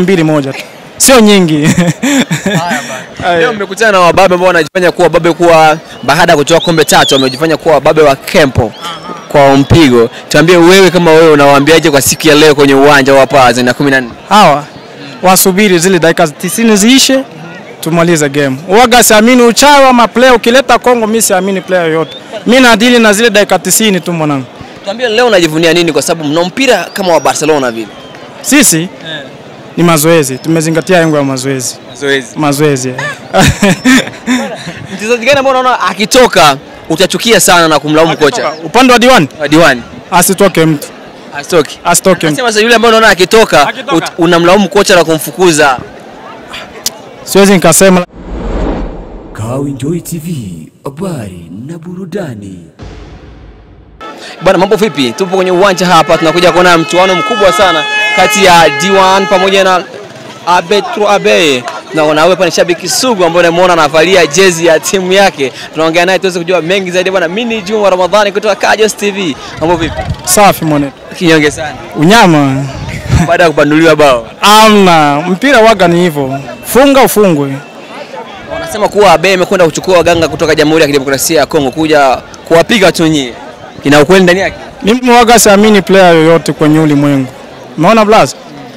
mbili moja tu. Sio nyingi. Haya bana. Leo mmekutana na wababe ambao wanajifanya kuwa wababe kwa baada ya kutoa kombe 3 wamejifanya kuwa wababe wa Kempo kwa mpigo. Tuambie wewe kama wewe unawaambiaje kwa siku ya leo kwenye uwanja wa Pazi na 14? Hawa wasubiri zile dakika 90 ziishe tumalize game. Uwaga siamini uchawi ama player ukileta Kongo mimi siamini player yote. Mimi nadili na zile dakika 90 tu mwanangu. Tuambie leo unajivunia nini kwa sababu mna mpira kama wa Barcelona vile? Sisi ni mazoezi. Tumezingatia yangu ya mazoezi. Mazoezi. Mchezaji gani ambao unaona akitoka utachukia sana na kumlaumu kocha? Upande wa Diwani? Diwani. Asitoke mtu. Asitoke. Nasema sasa yule ambaye unaona akitoka unamlaumu kocha na kumfukuza. Siwezi nikasema. Kawinjoy TV, habari na burudani. Bwana mambo vipi? Tupo kwenye uwanja hapa tunakuja kuona mchuano mkubwa sana kati ya D1 pamoja na Abetro Abe. Na wewe hapa ni shabiki sugu ambaye unamuona anavalia jezi ya timu yake. Tunaongea naye tuweze kujua mengi zaidi bwana. Mimi ni Juma Ramadhani kutoka Kajos TV. Mambo vipi? Safi mwana. Kinyonge sana. Unyama. Baada ya kubanduliwa bao. Amna, mpira waga ni hivyo. Funga ufungwe. Wanasema kuwa Abe amekwenda kuchukua waganga kutoka Jamhuri ya Kidemokrasia ya Kongo kuja kuwapiga tu nyie. Ina ukweli ndani yake? Mimi waga siamini player yoyote kwenye ulimwengu. Umeona Blaz?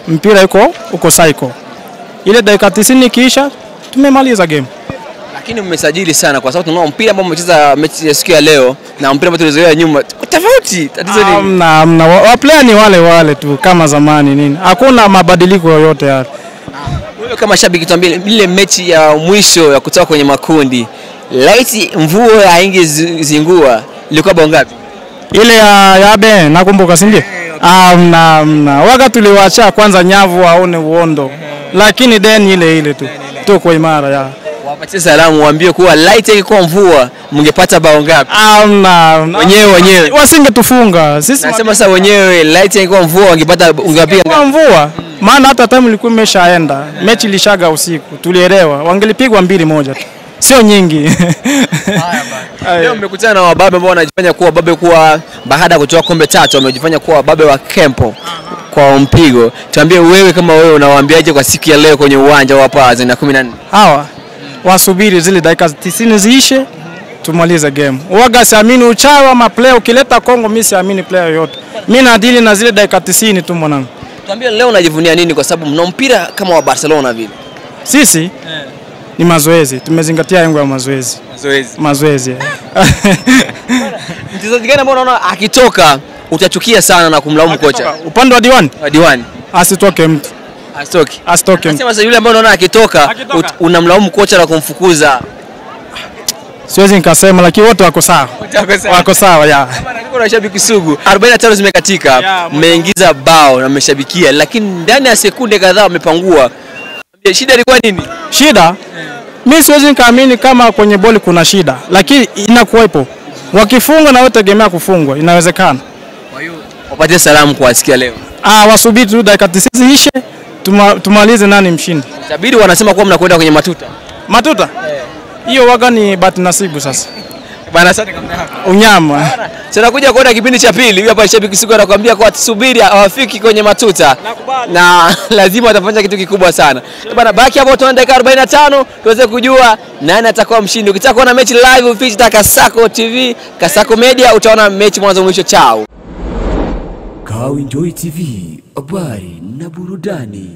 Mpira uko psycho. Ile dakika 90 kisha tumemaliza game. Lakini mmesajili sana kwa sababu tunaona mpira ambao mmecheza mechi ya siku ya leo na mpira ambao tulizoea nyuma tofauti. Tatizo nini? Amna, wa player ni wale tu kama zamani nini. Hakuna mabadiliko yoyote hapa. Wewe kama shabiki tuambie ile mechi ya mwisho ya kutoka kwenye makundi. Light mvua haingezingua ilikuwa bao ngapi? Ile ya Abe nakumbuka si ndio? Amna. Waga tuliwaacha kwanza nyavu waone uondo. Lakini deni ile tu. Tuko imara ya. Wapatie salamu waambie kuwa light ingekuwa mvua mngepata bao ngapi? Amna. Wenyewe. Wasingetufunga. Sisi nasema sasa wenyewe light ingekuwa mvua ungepata ungepiga mvua. Maana hata time ilikuwa imeshaenda. Mechi ilishaga usiku. Tulielewa. Wangelipigwa 2-1 tu. Sio nyingi. Haya bana. Leo mmekutana na wababe ambao wanajifanya kuwa wababe kwa baada ya kutoa kombe 3 wamejifanya kuwa wababe wa Kempo kwa mpigo. Tuambie wewe kama wewe unawaambiaje kwa siku ya leo kwenye uwanja wa Pazi na 14? Hawa wasubiri zile dakika 90 ziishe tumalize game. Uwaga siamini uchawi ama player ukileta Kongo mimi siamini player yote. Mimi nadili na zile dakika 90 tu mwanangu. Tuambie leo unajivunia nini kwa sababu mna mpira kama wa Barcelona vile? Sisi ni mazoezi. Tumezingatia yangu ya mazoezi. Mazoezi. Mchezaji gani ambao unaona akitoka utachukia sana na kumlaumu kocha? Upande wa Diwani? Diwani. Asitoke mtu. Asitoke. Nasema sasa yule ambaye unaona akitoka unamlaumu kocha na kumfukuza. Siwezi nikasema lakini wote wako sawa. Wako sawa ya. Niko na shabiki sugu. 45 zimekatika. Mmeingiza bao na mmeshabikia lakini ndani ya sekunde kadhaa wamepangua. Shida ilikuwa nini? Shida? Mimi siwezi nikaamini kama kwenye boli kuna shida, lakini inakuwepo. Wakifunga na wote tegemea kufungwa, inawezekana. Kwa hiyo wapatie salamu kwa sikia leo. Wasubiri tu dakika 90 ishe, tumalize nani mshindi. Itabidi wanasema kuwa mnakwenda kwenye matuta. Matuta? Hiyo waga ni bahati nasibu sasa. Bana asante kamera hapa. Unyama. Tunakuja kuona kipindi cha pili. Huyu hapa shabiki sugu anakuambia kwa subiri hawafiki kwenye matuta. Na lazima atafanya kitu kikubwa sana. Bana baki hapo tuone dakika 45 tuweze kujua nani atakuwa mshindi. Ukitaka kuona mechi live ufiche Kasako TV, Kasako Media utaona mechi mwanzo mwisho chao. Kawinjoy TV, habari na burudani.